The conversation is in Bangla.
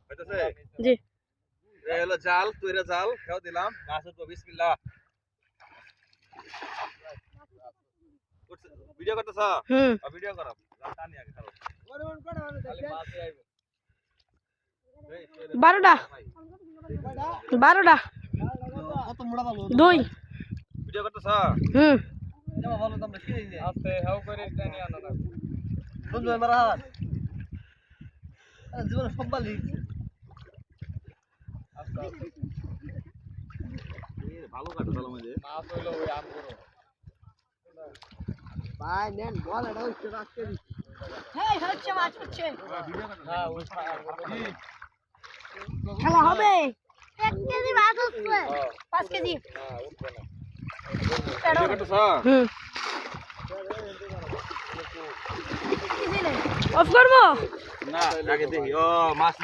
হইতাছে জি এই হলো জাল তৈরা জাল খেও দিলাম মাছ উঠবো বিসমিল্লাহ ভিডিও করতেছ ভিডিও করো জাল টানি আগে খাও খালি মাছই আইবো 12টা কত মোড়া ভালো 2 ভিডিও করতেছ জামা ভালো দাম বেশি এই আস্তে হাও করে টানি আনো না বন্ধু আমার হাত জীবন সব বালি আস্তে আস্তে এই ভালো কাটো জাল মধ্যে মাছ হইলো ওই আম করো ভাই নেন বল এটা হচ্ছে আজকে এই হচ্ছে মাছ হচ্ছে ভিডিও করো হ্যাঁ ওই খেলা হবে 1 কেজি মাছ হচ্ছে 5 কেজি হ্যাঁ উঠবে না ভিডিও করতেছ অফ করবো না আগে দেখি ও মাছ